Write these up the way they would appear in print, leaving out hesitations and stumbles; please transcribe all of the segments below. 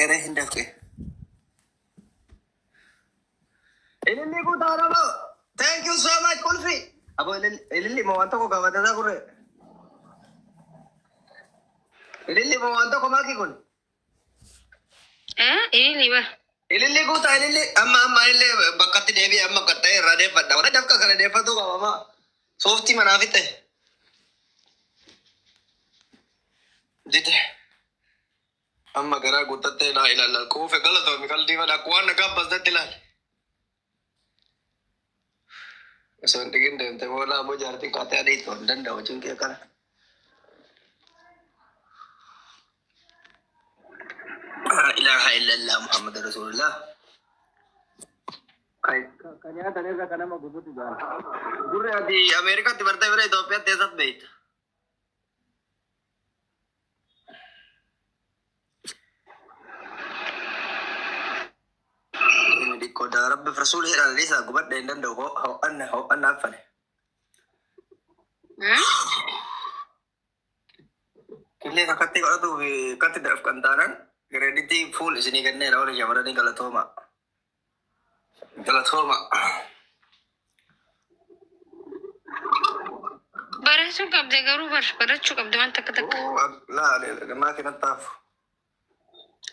ere hindafke. Ililli kutarama. Thank you so much, Kulfi. Abo ililli mo wanto ko gawada da kure. Ililli mo wanto ko maki kun. Ililli ba. Ililli kuta ililli amma ililli bakati devi amma katta rade fadda. Wala dafka kare defa tu ka mama. Softi manafite. Dite. Amma gara gutatte la ilalla ko fe galato mi kaldi wala kwan ka basda tilal. So digin de wala mo jarti kate ade to danda wajin ke kara. ilaha illallah Muhammad Rasulullah. Kanya tane sa kana magubuti ba? Gurre adi Amerika ti barta vere Ethiopia desat beit. Di koda Rabbi Rasul hira lisa gubat dan do ko how anna afane. Kille kakati ko to kati daf kantaran. Credit full sini kan nih orang Jawa ni kalau thoma. Barasu kabde garu barasu kabde man tak. La ma kena taf.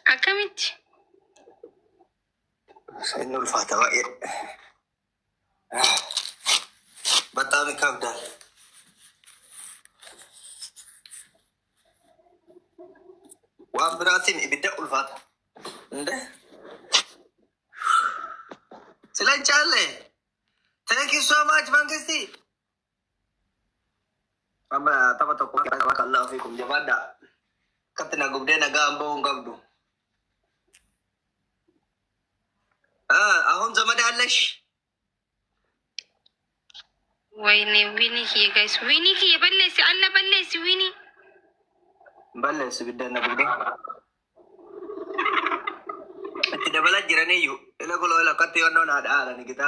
Akamit. Sainul fatawa ya. Batami kabda. Wa beratin ibida ulfata. Nde? Silan chale. Thank you so much, Bang Kristi. Mama, tama to ko Allah fikum jabada. Katina gubde na gambo ngabdu. Ahon zama da Allah. Wayne wini ki guys. Wini ki balle si Allah balle si wini. Balle si bidda na gubde. Tidak bala jirane yu. Ela ko lola katti wanno na ada ni kita.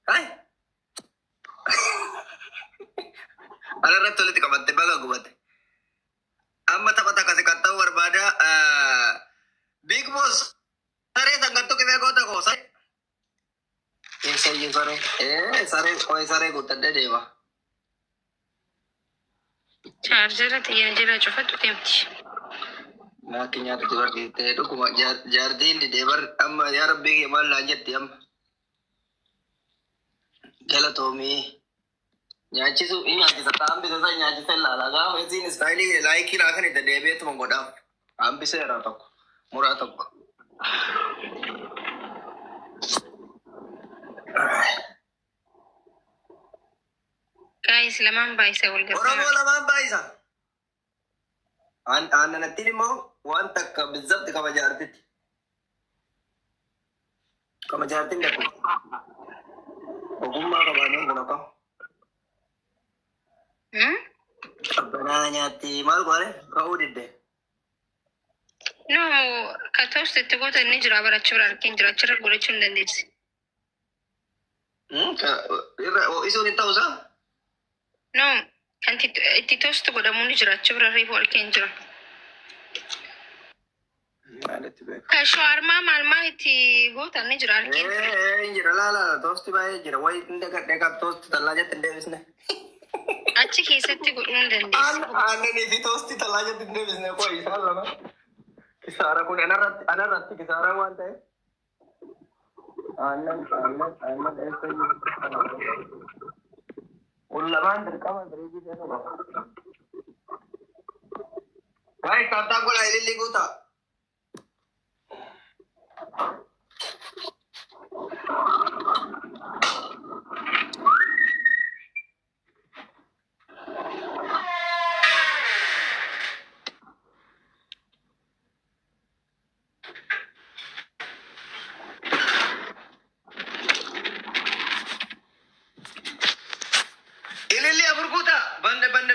Hai. Ala ratole ti kamatte baga gubate. Amma tapata kasi katta barbada Big Boss. Sare sangatto ke gota ko sai. Esa ye sare gutadde deva. Charger ti jira chofatu temti. Na kinya tu te do kuma jardin di debar amma ya rabbi ke mal lanjat yam. Gala to mi. Nyachi su ini ati satam bi sa nyachi sella laga wesi ni style like hi rakhani te debe tum goda. Am bi se ratak. Muratak. Guys, lamang baisa wal gasa. Oromo lamang baisa. An natili mo wan tak بالضبط kama jartit. Kama jartin da ko. Ogumma ka ba no ka? Abana nyati mal gore ka udide. No, katos te go te ni jira bara chura kin jira chura gore chun dendis. Ka iso ni tausa? No, kanti ti tosto go da mun jira chura ri wal kin jira. Ka shawarma malma ti go ta ni jira kin. Jira la tosti ba jira wai ndeka tosti talaja tende bisne. Achi keesatti godhuun dandeessa. Aannan fi toostii talaaja dindee bisnee koo isaan lama. Kisaara kun anarratti kisaara waan ta'e. Aannan eessa jiru. Kun lamaan dirqama biriibii ta'e qaba. Waa'ee kaartaa godhaa ililli guutaa.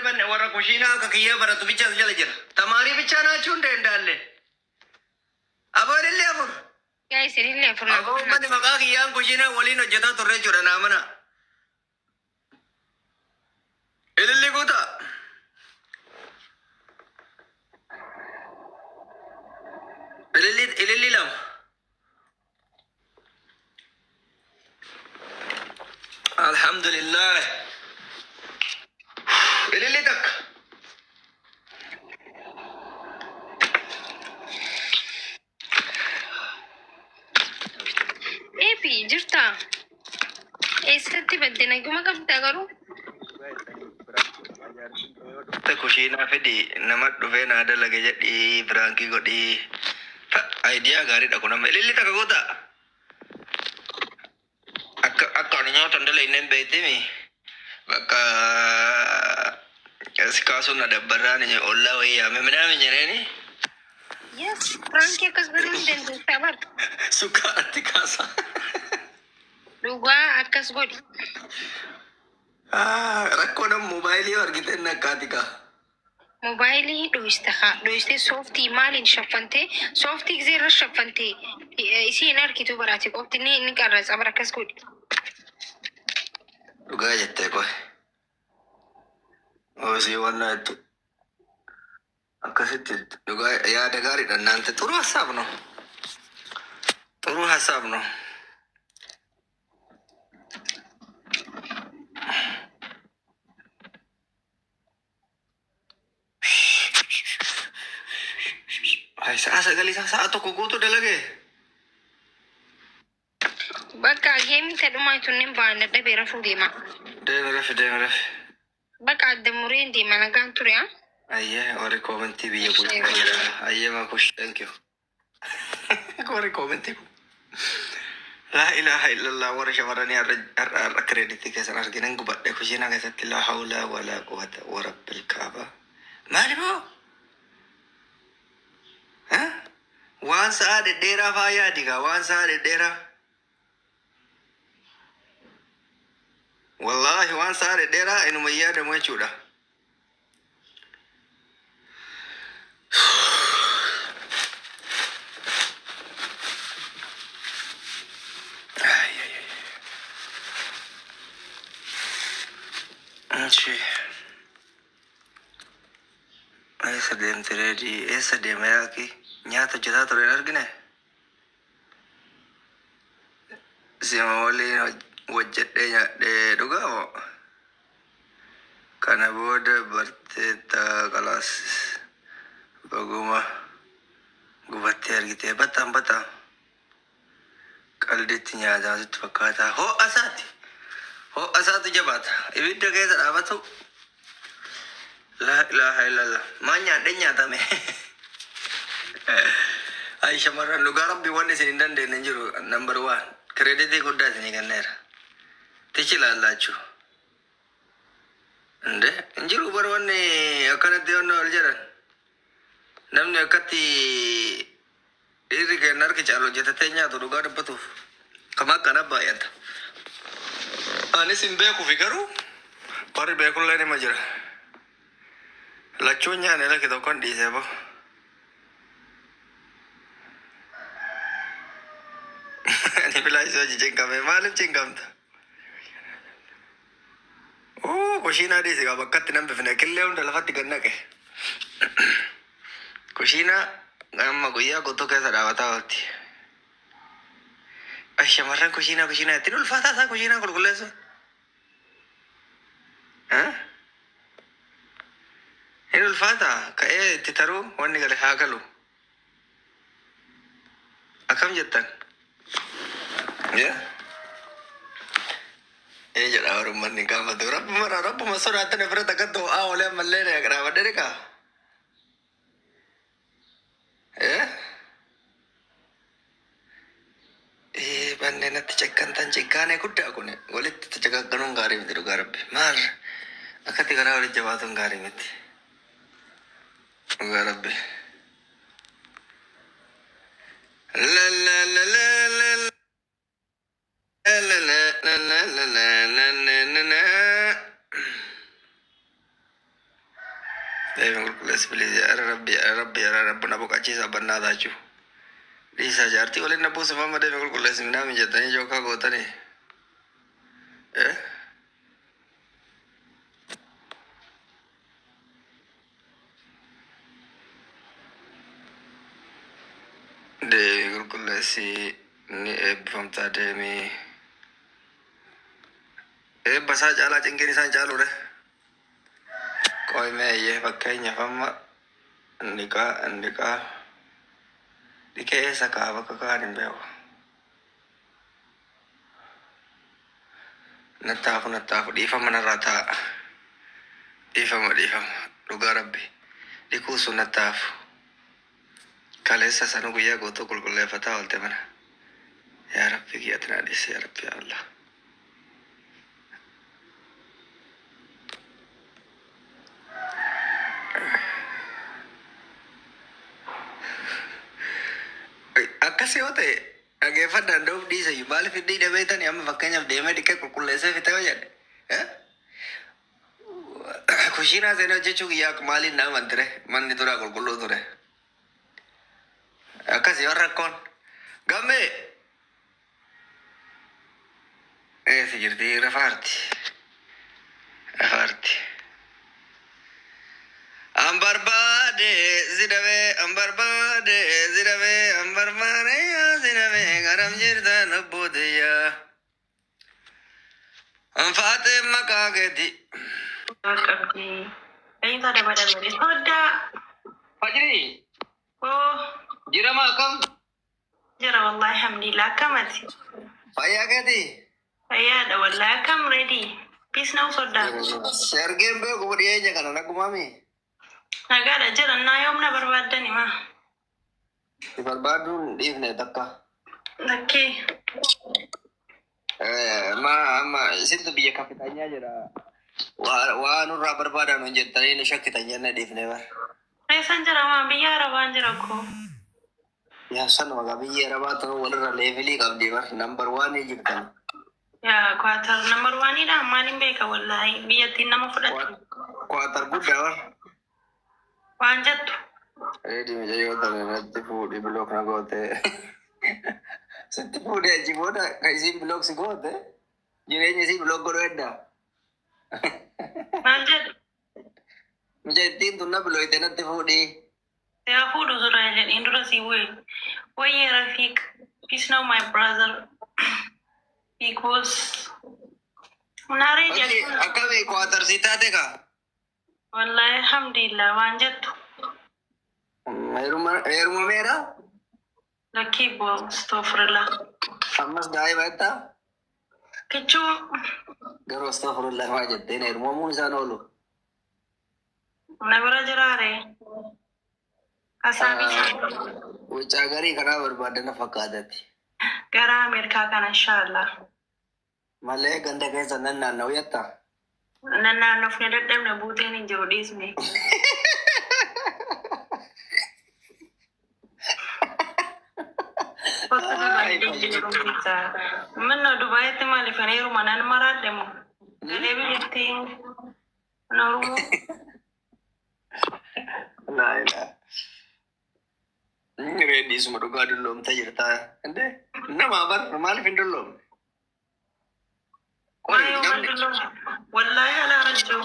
Banne warra kushina ka kiyya baratu bicha jala jira. Tamari bicha na chunde ndalle. Abo ililli afur. Guys, ililli afur. Abo mani maka kiyya kushina wali no jeta turre chura namana. Ililli guta. Ililli Te kushiinaa fedhi nama dhufee naa dalaga jedhii biraankii godhii ayidiyaa gaariidha kun amma ililli takka goota akka ani nyaata hin dalagne hin beektimi bakka si kaasuun na dabbarraan ollaa wayii yaame midhaan jedheeni. Yes, biraankii akkas godhuu hin dandeessaa bar. Sukkaaratti kaasa. Dhugaa akkas godhi. Rakkoo nam moobaayilii argite inni akkaati kaa. Moobaayilii dhohiste sooftii maaliin shaffantee sooftii gisee irra shaffantee isii hin argitu baraate qofti ni qarratsa bara akkas godhi. Dhugaa jettee qoy. Hoosii wanna jettu. Akkasitti dhugaa yaada gaariidha naante xuru hasaabno. Xuru hasaabno. Ay, sa'a tokko guutuu dalagee. Bakka geemii tadhumaa tun hin baanne dhabee rafuu deema. Deema rafe. Bakka adda mureen deema nagaan ture haa. Ayyee warri koomentii biyya bulchaa jira. Ayyee maakush thank you. Warri koomentii kun. Laa ilaaha illallah warra shamarranii har'a kireeditii keessan arginan gubadhe kushiinaa keessatti laa hawlaa walaa quwwata warabbil kaabaa. Maali moo? Waan sa'a dhedheeraa faayaa digaa waan sa'a dhedheeraa. Wallaahi waan sa'a dhedheeraa inuma yaadamu jechuudha. Eessa deemte reedii? Eessa deema yaaqi? Nyaata hojjetaa ture hin argine? Sima waliin hojjedhee nyaadhee dhugaa moo? Kana booda barteetta qalaas baguma gubattee argitee baxaan qalditti nyaataa sitti fakkaataa ho'asaatu jabaata ibidda keessa dhaabatu. La ilaha illallah maan nyaadhe nyaatame. Ay shamarran dhugaa rabbi wanni isin hin dandeenye hin jiru. Number 1 kireeditii guddaa isinii kenneera. Tichi laallachuu inde hin jiru bar wanni akkanatti yoonna wal jedhan namni akkatti dhiirri kenna harki caalu hojjetatee nyaatu dhugaa dubbatuuf kama akkana baay'ata. Anis hin beeku fi garuu warri beekullee nima jira. Lachuun nyaanee lakki tokkon dhiisee bahu. Ani bilaasii hojii cinqame maaliif cinqamta? Kushiinaa dhiisi qaba akkatti nan bifne killee hunda lafatti gannaqe. Kushiinaa amma guyyaa qottoo keessa dhaabataa oolti. Shamarran kushiinaa ittiin ulfaataa isaa kushiinaa qulqulleessu. Hin ulfaataa ka'ee itti taruu wanni gale haa galu. Akkam jettan? Jedha orummanni gaafatu rabbuma sodaattan bira takkatti ho'aa olee ammallee dhaabadde dhiqaa. Bannee natti cekkantan cekkaanee guddaa kun walitti cekakkanuun gaarii miti dhugaa rabbi. Maal akkatti karaa walitti jabaatuun gaarii miti. Dhugaa rabbi. Deebiin qulqulleessi biliisi rabbi na boqachiisa bannaa taachuu. Dhiisaa jaartii waliin na buusifama deebiin qulqulleessi minaa mijattanii jookaa gootanii. Deebiin qulqulleessi ni eebbifamtaa deemii. Eebba isaa caalaa cinqiin isaan caalure. Qoymeeyyee fakkeenyaaf amma indiqaa dhiqee eessa kaa bakka kaan hin beeku. Nattaafu dhiifama narraa taa'a. dhiifama dhugaa rabbi dhikuu sun nattaaf kaleessa sana guyyaa guutuu qulqulleeffataa oolte mana yaa rabbi kiyyaatti naa dhiise yaa rabbi yaa Allah. Akkasii yoo ta'e dhageeffadhaan da'uuf dhiisayyuu maaliif hin dhiidhameetanii amma fakkeenyaaf deemee dhiqee qulqulleessee fitee jedhe kushiinaa seenaa hojjechuu kiyyaa maaliin naa mantire manni tura qulqulluu ture akkasii waan rakkoon gammee eessi jirti rafaarti ambarbaade zidame ambarbaade zidame ambarbaade zidame garam jirta nubbudiya anfaate makageti Ini tak ada badan lagi. Sudah. Fajri Oh, jirama kam jara wallahi alhamdulillah kamati. faya keti Saya ada wallahi kam ready. Peace now sudah. sergem be ko diye kana na kumami Naga ada jara na yom na berbada ni mah. ibarbadu divne takka Oke. ma situ biya kapitanya jira wa nurra barbada non jettani ne shakkitanya na divne ba Saya sanjara mah biar awan jara ko. ya san waga biya rabata wala leveli kabdi bar number 1 jiktan Ya, kuatar number 1 ni dah maling beka wallahi. Biar tina mau fudat. kuatar gudda war Wanjat tu. Ready me jayo tane natti food block na gote satti food ya jiboda kaisi block si gote jirenya si block go edda Wanjat. mujhe tin tunna block ite natti food Saya fudu sudah jadi indra si we. We ye Rafiq. Peace now my brother. Because Unare jadi. akabe kuatar sita te ka Wallahi alhamdulillah wanjat tu. eruma mera Laki bo astaghfirullah. amas dai bata Kecu garo astaghfirullah ma jette ne eruma mun sanolu nabara jarare. Asabi wicha gari kana barbada na fakadati gara Amerika kan inshallah. male ganda kai sanan na nauyata Nana nofne dadam na bute ni jodis me. Mana Dubai te mali faneru manan marat demo. Lebi liting. Naru. la ila ready semua doga dulu tajirta ande nama bar mal findullo Ayo dulu. Wallahi ala rajo.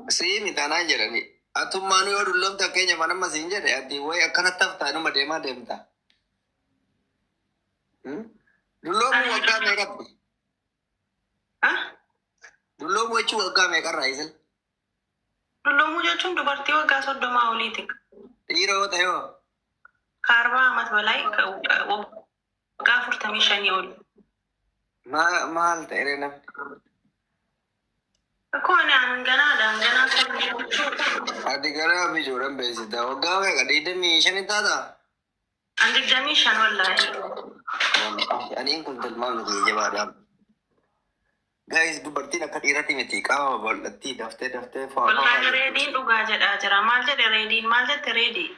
si mitana jerani atumanu yodullom takenya mana masinja de ati way akana tafta no madema demta dullo mu wagga me kat Hah? dullo mu chu wagga me kar raisel Dulu mu jachum dubarti wagga soddoma olitik. iro tayo Karba amat balai wagga furtami shani oli. mal terena Aku angana adi gara bi joram besita wagga me kadide mi shanita da andik jami shan wallahi. ani kuntal mamu ki jawada guys dubartiin akka dhiirati miti qaama bal'atti daftee faa Wallahi reediin dhugaa jedhaa jira. Maal jedhe reediin? Maal jette reedii?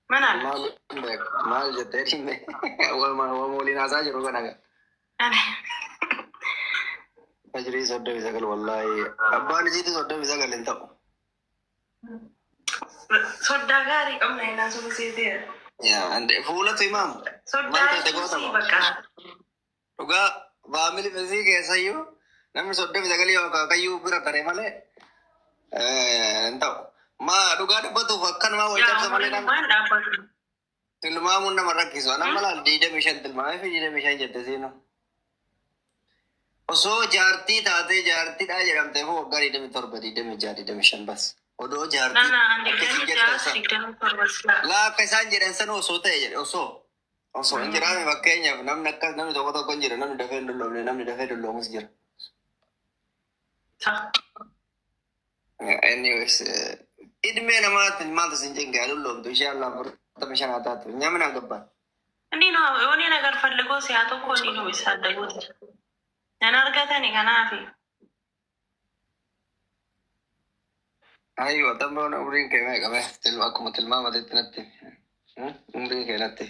Mana? maal jettee dhimme waliin haasaa jiru kanaga ajrii 39 wallahi abbaan isiiti 39 hin ta'u Soddaa gaarii qabna hinaa subu seetee. ande fuulatu himaam Soddaa sii bakka. dhugaa faamili fesii keessayyuu namni 39 yookaan kayyuu bira tare malee hin ta'u maa dhugaa dubbatuuf akkanumaa wal cabsa malee namni Waan dhaabbatu. tilmaamuun nama rakkisu anam malaal 25 tilmaamee fi 25 jette siinu osoo jaartii taatee jaartiidhaa jedhamtee moo waggaa 27 26 25 bas odoo jaartii Nana andik jami jaas digdami torbasla. laa akka isaan jedhan san osoo ta'e jedhe osoo hin jiraame fakkeenyaaf namni akkas namni tokko hin jira namni dafee hin dulloomne namni dafee dulloomus jira Anyways, idme namat maaltu sinjin gaalulloomtu ishee Allah furtama shanaa taatu nyaamina gabbaan. እንዲህ ነው የሆነ ነገር ፈልጎ ሲያጡ እኮ እንዲህ ነው የሚሳደጉት። ነናርገተን ከናፊ Aywa tamboona umriin kee meeqa mee akkuma tilmaamatetti natti umrii kee natti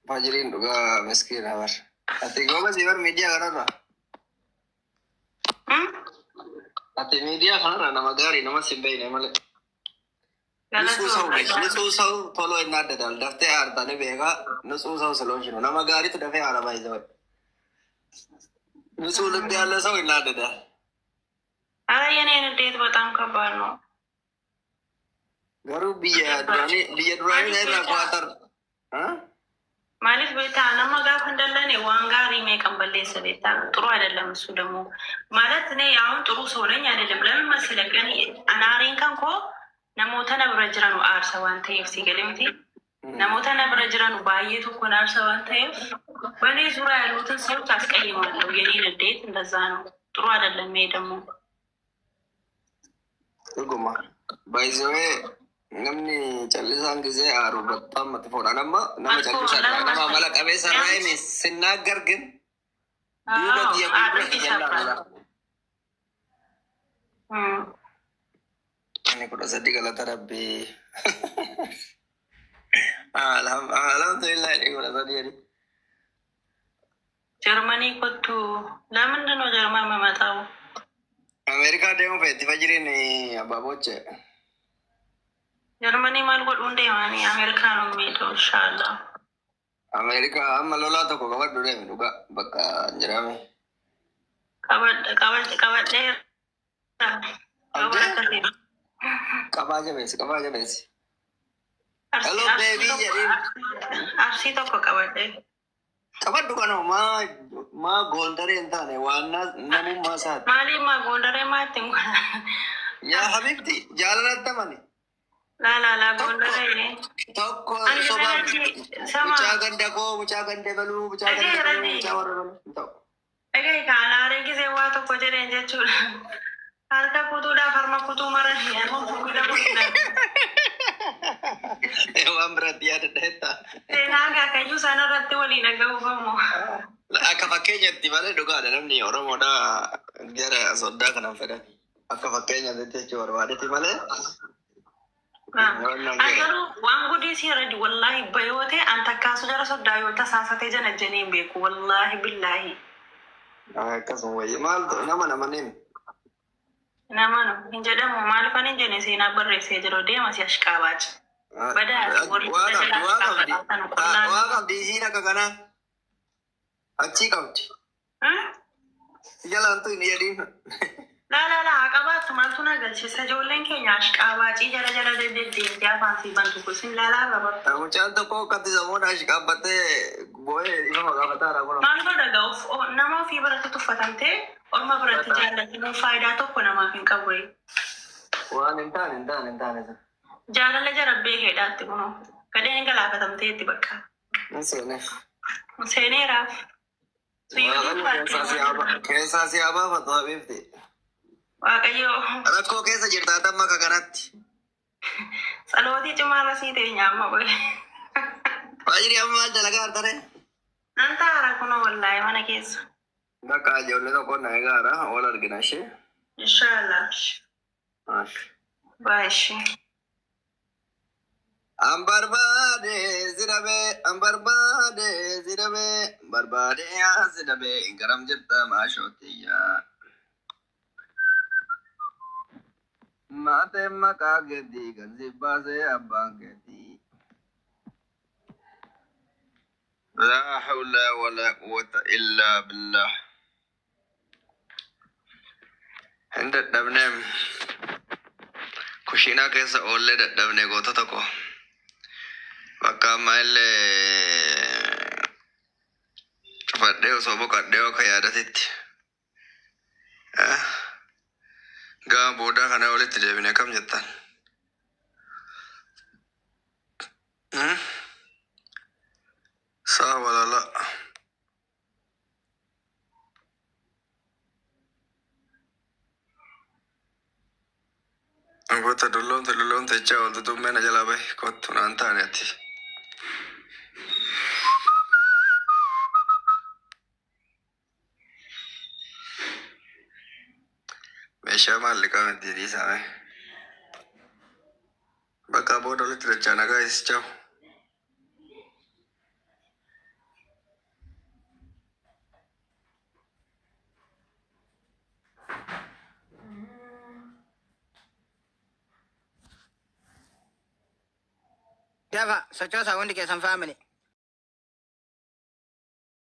fajiriin dhugaa miskiina bar ati goobasii bar miidiyaa kanarra ati miidiyaa kanarra nama gaarii nama sin beeyne malee nisuu sau toloo inni adda dal daftee aartani beekaa nisuu sau siloon shinu nama gaariitu dafee haara baay'isa wadhe nisuu ልብ ያለ ሰው ይናደዳል። አረ የኔን እንዴት በጣም ከባድ ነው። ገሩ ብየ ዱራኒ ላይ ራቋጠር ማለት ቤታ ነማ ጋፍ እንደለኔ ዋንጋሪ ሜቀንበሌ ሰቤታ ጥሩ አይደለም። እሱ ደግሞ ማለት እኔ አሁን ጥሩ ሰው ነኝ አይደለም። ለምን መሰለህ ግን አናሬን ካንኮ ነሞተ ነብረ ጅራኑ አርሰዋን ተይፍ ሲገለምቲ ነሞተ ነብረ ጅራኑ ባየቱ ኮን አርሰዋን ተይፍ በእኔ ዙሪያ ያሉትን ሰዎች አስቀይማለሁ። የኔን እንዴት እንደዛ ነው ጥሩ አይደለም። ይሄ ደግሞ ጉማ ባይዘዌ ነምኒ ጨልሳን ጊዜ አሩ በጣም መጥፎና ነማ ነማ ጨልሳ ነማ መለቀቤ ሰራይ ሲናገር ግን ዱበት የቁበት ይጀላላ እኔ ኩዳ ሰዲ ገለተ ረቢ አልሐምዱሊላህ እኔ ኩዳ ሰዲ ጀርመኒ ኮቱ ለምንድን ነው ጀርመን መመጣው? አሜሪካ ደግሞ ፈቲ ፈጅሪን አባቦች ጀርመኒ ማልጎድ እንደ ማኒ አሜሪካ ነው የሚሄደው ኢንሻአላህ። አሜሪካ አመሎላ ተኮ ከበድ ነው የሚሉጋ በቃ እንጀራሜ ቀበድ ቀባጀ ቤስ ሄሎ ቤቢ ጀሪን አርሲ ተኮ ቀበድ ቀበዱ ከኖ ማ ጎንደሬ እንታኔ ዋና ነሙ ማሳት ማሊማ ጎንደሬ ማትም ያ ሀቢብቲ ጃለናተማኒ ላላላ ጎንደሬ tokko soba mucaa ganda koo mucaa ganda baluu mucaa ganda baluu mucaa warra baluu ta'u. Egaa kaanaaree gisee waa tokko jedheen jechuudha. Harka kutuudhaaf harma kutuu maran yaa'u fuudhaa fuudhaa. Waan biratti yaadadha jetta. Seenaa akaakayyuu isaan irratti waliin dhaga'uufamu. Akka fakkeenyatti malee dhugaadha namni Oromoodha gara soddaa kanan fedhan. Akka fakkeenyatti jechuu barbaadetti malee. Agaruu waan gudii siiradi wallaahi bayootee anta kaasu jara soddaa yoo tasaasatee jana janiin beeku wallaahi billaahi. Akkasuma wayii maaltu nama neem. Nama nu hin jedhamu maaliifan hin jenne seenaa barreessee jiru deema si ashqaabaaci. Waa qabdi isiin akka kanaa achii qabdi. Jalaantu hin jedhin. Laala qabaatu maaltu nagalchisa ijoolleen keenya ashqaabaaci jala deddeebi'ee afaan si bantu kusin laalaa qaba. Mucaan tokko akkatti samuudha ashqaabbattee boo'ee nama gaafataadha kun. Maal godha nama ofii biratti tuffatamtee orma biratti jaallatamuun faayidaa tokko namaaf hin qabu. Waan hin taane. Jaalala jarabbee heedhaatti kunoo gadeen galaafatamteetti bakka. Seeneeraaf. Keessaa si abaafatu habiibti. Waaqayyoo. Rakkoo keessa jirtaa tamma akka kanatti. Salootii cimaarra sii ta'e nyaamma qoye. Waajjirri amma maal dalagaa hartare? Nan taara kunoo wallaahi mana keessa. Bakka ijoollee tokko na egaara wal argina ishee. Inshaallah. Baay'ee. An barbaade zirabe garam jirta maashootiyaa. Maate maqaa keetii kan si baasee abbaan keetii. Laa hawla walaa quwwata illaa billah. Hin dadhabneem. Kushiinaa keessa oollee dadhabne goota tokko. Bakka ammaa illee cufadhee osoo boqadhee akka yaadatitti. Gama boodaa kana walitti deebine kam jettan? Sawa walala. Angoota dulloomte jechaa wanti tummeen jalaa bahe kottu naan taane ati. Meeshaa maallaqaa miti dhiisame. Bakka booda walitti dachaa nagaa is chaawu. Java, sochosa hundi keessan family.